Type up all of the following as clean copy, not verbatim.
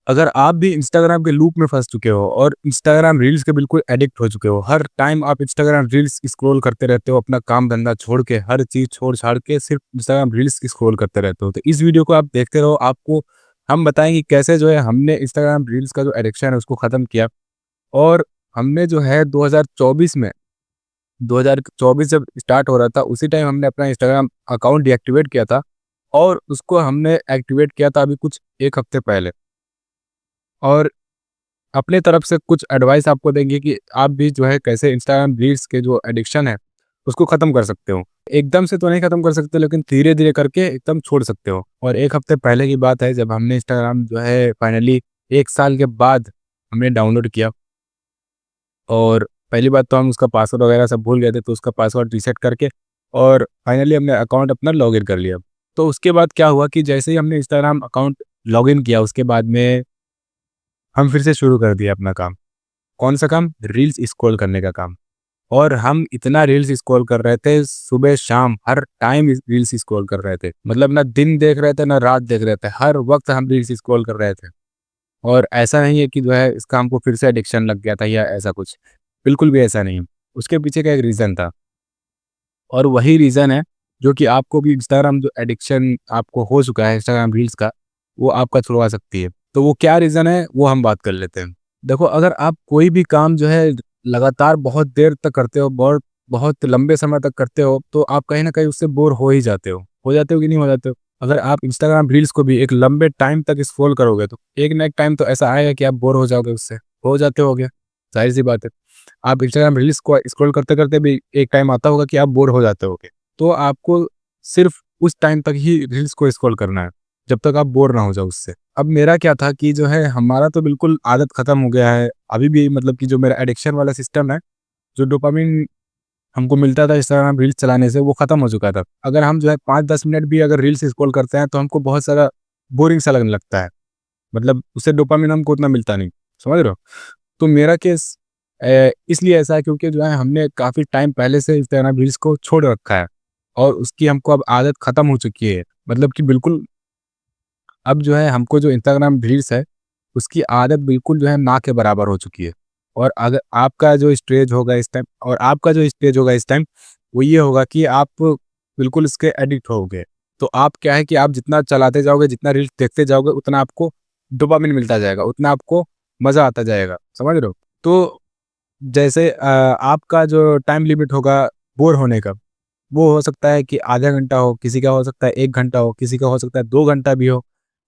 अगर आप भी इंस्टाग्राम के लूप में फँस चुके हो और इंस्टाग्राम रील्स के बिल्कुल एडिक्ट हो चुके हो, हर टाइम आप इंस्टाग्राम रील्स स्क्रॉल करते रहते हो, अपना काम-धंधा छोड़ के, हर चीज़ छोड़-छाड़ के सिर्फ़ इंस्टाग्राम रील्स स्क्रॉल करते रहते हो। तो इस वीडियो को आप देखते रहो, आपको हम बताएँगे कैसे जो है हमने इंस्टाग्राम रील्स का जो एडिक्शन है उसको ख़त्म किया और हमने जो है 2024 में 2024 जब स्टार्ट हो रहा था, उसी टाइम हमने अपना इंस्टाग्राम अकाउंट डीएक्टिवेट किया था और उसको हमने एक्टिवेट किया था अभी कुछ 1 हफ़्ते पहले। और अपने तरफ से कुछ एडवाइस आपको देंगे कि आप भी जो है कैसे इंस्टाग्राम रील्स के जो एडिक्शन है, उसको ख़त्म कर सकते हो। एकदम से तो नहीं ख़त्म कर सकते लेकिन धीरे-धीरे करके एकदम छोड़ सकते हो। और 1 हफ़्ते पहले की बात है जब हमने इंस्टाग्राम जो है फाइनली 1 साल के बाद हमने डाउनलोड किया और पहली बात तो हम उसका पासवर्ड वगैरह सब भूल गए थे, तो उसका पासवर्ड रीसेट करके और फाइनली हमने अकाउंट अपना लॉगिन कर लिया। तो उसके बाद क्या हुआ कि जैसे ही हमने इंस्टाग्राम अकाउंट लॉगिन किया उसके बाद में हम फिर से शुरू कर दिया अपना काम। कौन-सा काम? रील्स स्क्रॉल करने का काम। और हम इतना रील्स स्क्रॉल कर रहे थे, सुबह-शाम हर टाइम रील्स स्क्रॉल कर रहे थे। मतलब ना दिन देख रहे थे, ना रात देख रहे थे, हर वक़्त हम रील्स स्क्रॉल कर रहे थे। और ऐसा नहीं है कि जो है इसका हमको फिर से एडिक्शन लग गया था या ऐसा कुछ, बिल्कुल भी ऐसा नहीं। उसके पीछे का एक रीज़न था और वही रीज़न है जो कि आपको भी इंस्टाग्राम जो एडिक्शन आपको हो चुका है इंस्टाग्राम रील्स का, वो आपका छुड़वा सकती है। तो वो क्या रीज़न है, वो हम बात कर लेते हैं। देखो, अगर आप कोई भी काम जो है लगातार बहुत देर तक करते हो, बहुत बहुत लंबे समय तक करते हो, तो आप कहीं न कहीं उससे बोर हो ही जाते हो। हो जाते हो कि नहीं हो जाते हो? अगर आप इंस्टाग्राम रील्स को भी एक लंबे टाइम तक स्क्रॉल करोगे, तो एक ना एक टाइम तो ऐसा आएगा कि आप बोर हो जाओगे उससे। हो जाते होगे, ज़ाहिर-सी बात है। आप इंस्टाग्राम रील्स को स्क्रॉल करते-करते भी एक टाइम आता होगा कि आप बोर हो जाते होगे। तो आपको सिर्फ़ उस टाइम तक ही रील्स को स्क्रॉल करना है, जब तक आप बोर ना हो जाओ उससे। अब मेरा क्या था कि जो है हमारा तो बिल्कुल आदत ख़त्म हो गया है। अभी भी मतलब कि जो मेरा एडिक्शन वाला सिस्टम है, जो डोपामाइन हमको मिलता था इंस्टाग्राम रील्स चलाने से, वो ख़त्म हो चुका था। अगर हम जो है 5-10 मिनट भी अगर रील्स स्क्रॉल करते हैं, तो हमको बहुत सारा बोरिंग सा लगने लगता है। मतलब उससे डोपामाइन हमको उतना मिलता नहीं, समझ रहे हो? तो मेरा केस इसलिए ऐसा है क्योंकि जो है हमने काफ़ी टाइम पहले से इंस्टाग्राम रील्स को छोड़ रखा है और उसकी हमको अब आदत ख़त्म हो चुकी है। मतलब कि बिल्कुल अब जो है हमको जो इंस्टाग्राम रील्स है, उसकी आदत बिल्कुल जो है ना के बराबर हो चुकी है। और अगर आपका जो स्टेज होगा इस टाइम और आपका जो स्टेज होगा इस टाइम, वो ये होगा कि आप बिल्कुल इसके एडिक्ट होगे। तो आप क्या है कि आप जितना चलाते जाओगे, जितना रील्स देखते जाओगे, उतना आपको डोपामाइन मिलता जाएगा, उतना आपको मज़ा आता जाएगा, समझ रहे हो? तो जैसे आपका जो टाइम लिमिट होगा बोर होने का, वो हो सकता है कि आधा घंटा हो, किसी का हो सकता है 1 घंटा हो, किसी का हो सकता है 2 घंटा भी हो।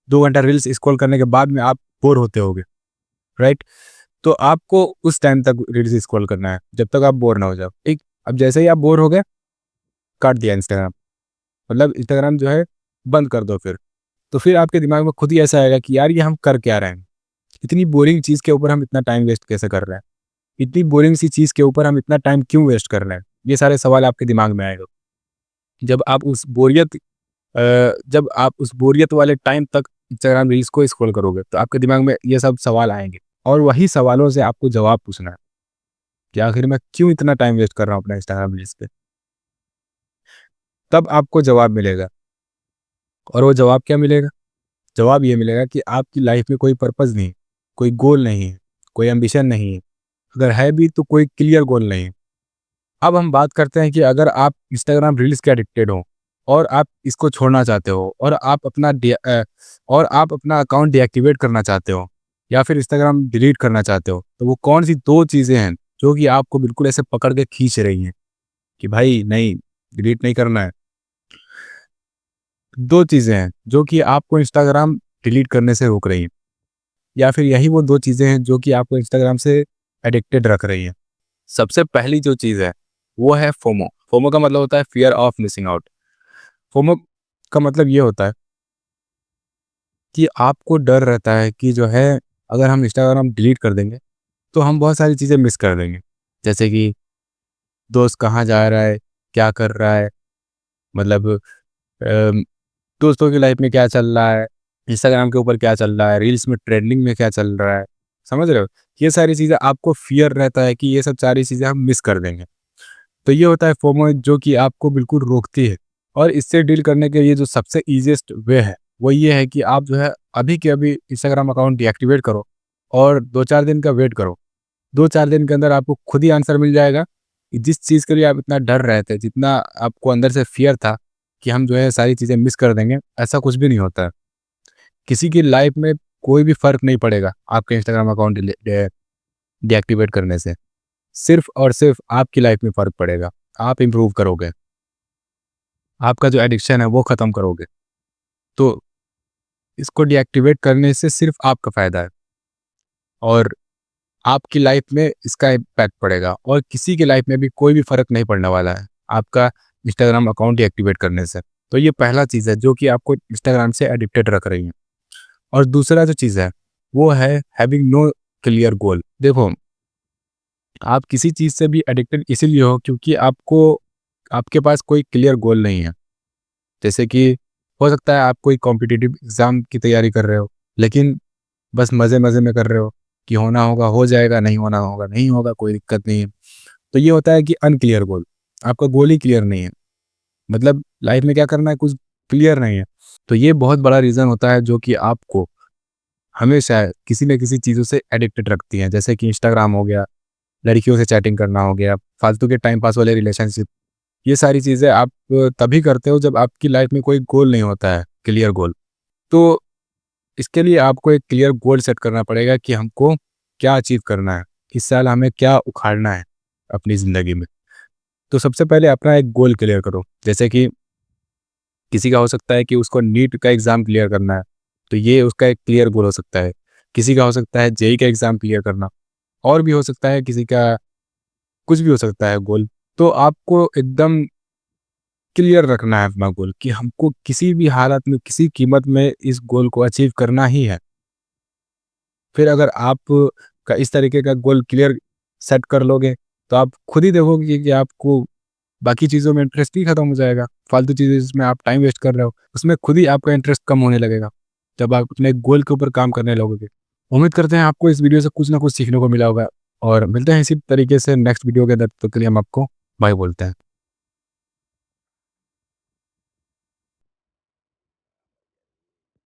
2 घंटा रील्स स्क्रॉल करने के बाद में आप बोर होते होगे, राइट? तो आपको उस टाइम तक रील्स स्क्रॉल करना है, जब तक आप बोर ना हो जाओ, ठीक? अब जैसे ही आप बोर हो गए, काट दिया इंस्टाग्राम। मतलब इंस्टाग्राम जो है बंद कर दो फिर। तो फिर आपके दिमाग में खुद ही ऐसा आएगा कि यार ये हम कर क्या रहे हैं? इतनी बोरिंग चीज़ के ऊपर हम इतना टाइम वेस्ट कैसे कर रहे हैं? इतनी बोरिंग सी चीज़ के ऊपर हम इतना टाइम क्यों वेस्ट कर रहे हैं? ये सारे सवाल आपके दिमाग में आएगा। जब आप उस बोरियत जब आप उस बोरियत वाले टाइम तक इंस्टाग्राम रील्स को स्क्रॉल करोगे, तो आपके दिमाग में ये सब सवाल आएँगे और वही सवालों से आपको जवाब पूछना है कि आखिर मैं क्यों इतना टाइम वेस्ट कर रहा हूँ अपना इंस्टाग्राम रील्स पे? तब आपको जवाब मिलेगा और वो जवाब क्या मिलेगा? जवाब ये मिलेगा कि आपकी लाइफ में कोई पर्पज़ नहीं है, कोई गोल नहीं है, कोई एम्बिशन नहीं है। अगर है भी तो कोई क्लियर गोल नहीं है। अब हम बात करते हैं कि अगर आप इंस्टाग्राम रील्स के एडिक्टेड हो और आप इसको छोड़ना चाहते हो और आप अपना अकाउंट डीएक्टिवेट करना चाहते हो या फिर इंस्टाग्राम डिलीट करना चाहते हो, तो वो कौन-सी 2 चीज़ें हैं जो कि आपको बिल्कुल ऐसे पकड़ के खींच रही हैं कि भाई नहीं, डिलीट नहीं करना है। 2 चीज़ें हैं जो कि आपको इंस्टाग्राम डिलीट करने से रोक रही हैं या फिर यही वो 2 चीज़ें हैं जो कि आपको इंस्टाग्राम से एडिक्टेड रख रही हैं। सबसे पहली जो चीज़ है, वो है फोमो। फोमो का मतलब होता है fear of missing out. FOMO का मतलब ये होता है कि आपको डर रहता है कि जो है अगर हम इंस्टाग्राम डिलीट कर देंगे, तो हम बहुत सारी चीज़ें मिस कर देंगे। जैसे कि दोस्त कहाँ जा रहा है, क्या कर रहा है, मतलब दोस्तों की लाइफ़ में क्या चल रहा है, इंस्टाग्राम के ऊपर क्या चल रहा है, रील्स में ट्रेंडिंग में क्या चल रहा है, समझ रहे हो? ये सारी चीज़ें आपको फ़ियर रहता है कि ये सब सारी चीज़ें हम मिस कर देंगे। तो ये होता है फोमो जो कि आपको बिल्कुल रोकती है और इससे डील करने के लिए जो सबसे ईज़ीएस्ट वे है, वो ये है कि आप जो है अभी के अभी इंस्टाग्राम अकाउंट डीएक्टिवेट करो और 2-4 दिन का वेट करो। 2-4 दिन के अंदर आपको खुद ही आंसर मिल जाएगा कि जिस चीज़ के लिए आप इतना डर रहे थे, जितना आपको अंदर से फ़ियर था कि हम जो है सारी चीज़ें मिस कर देंगे, ऐसा कुछ भी नहीं होता है। किसी की लाइफ़ में कोई भी फ़र्क नहीं पड़ेगा आपके इंस्टाग्राम अकाउंट डीएक्टिवेट करने से। सिर्फ़ और सिर्फ़ आपकी लाइफ़ में फ़र्क पड़ेगा। आप इम्प्रूव करोगे, आपका जो एडिक्शन है वो ख़त्म करोगे। तो इसको डीएक्टिवेट करने से सिर्फ़ आपका फ़ायदा है और आपकी लाइफ़ में इसका इम्पैक्ट पड़ेगा और किसी की लाइफ़ में भी कोई भी फ़र्क नहीं पड़ने वाला है, आपका इंस्टाग्राम अकाउंट डीएक्टिवेट करने से। तो ये पहला चीज़ है जो कि आपको इंस्टाग्राम से एडिक्टेड रख रही है। और दूसरा जो चीज़ है, वो है हैविंग नो क्लियर गोल। देखो, आप किसी चीज़ से भी एडिक्टेड इसीलिए हो क्योंकि आपके पास कोई क्लियर गोल नहीं है। जैसे कि हो सकता है आप कोई कॉम्पिटिटिव एग्ज़ाम की तैयारी कर रहे हो, लेकिन बस मज़े-मज़े में कर रहे हो कि होना होगा हो जाएगा, नहीं होना होगा नहीं होगा, कोई दिक्कत नहीं है। तो ये होता है कि अनक्लियर गोल, आपका गोल ही क्लियर नहीं है। मतलब लाइफ़ में क्या करना है कुछ क्लियर नहीं है। तो ये बहुत बड़ा रीज़न होता है जो कि आपको हमेशा किसी न किसी चीज़ों से एडिक्टेड रखती हैं। जैसे कि इंस्टाग्राम हो गया, लड़कियों से चैटिंग करना हो गया, फालतू के टाइम पास वाले रिलेशनशिप। ये सारी चीज़ें आप तभी करते हो जब आपकी लाइफ़ में कोई गोल नहीं होता है, क्लियर गोल। तो इसके लिए आपको एक क्लियर गोल सेट करना पड़ेगा कि हमको क्या अचीव करना है, इस साल हमें क्या उखाड़ना है अपनी ज़िंदगी में। तो सबसे पहले अपना एक गोल क्लियर करो। जैसे कि किसी का हो सकता है कि उसको नीट का एग्ज़ाम क्लियर करना है, तो ये उसका एक क्लियर गोल हो सकता है। किसी का हो सकता है जेईई का एग्ज़ाम क्लियर करना, और भी हो सकता है किसी का कुछ भी हो सकता है गोल। तो आपको एकदम क्लियर रखना है अपना गोल कि हमको किसी भी हालत में, किसी कीमत में इस गोल को अचीव करना ही है। फिर अगर आप का इस तरीके का गोल क्लियर सेट कर लोगे, तो आप खुद ही देखोगे कि आपको बाकी चीज़ों में इंटरेस्ट ही खत्म हो जाएगा। फालतू चीज़ें जिसमें आप टाइम वेस्ट कर रहे हो, उसमें खुद ही आपका इंटरेस्ट कम होने लगेगा, जब आप अपने गोल के ऊपर काम करने लगोगे। उम्मीद करते हैं आपको इस वीडियो से कुछ ना कुछ सीखने को मिला होगा और मिलते हैं इसी तरीके से नेक्स्ट वीडियो के अंदर। तब तक के लिए हम आपको बाय बोलते हैं।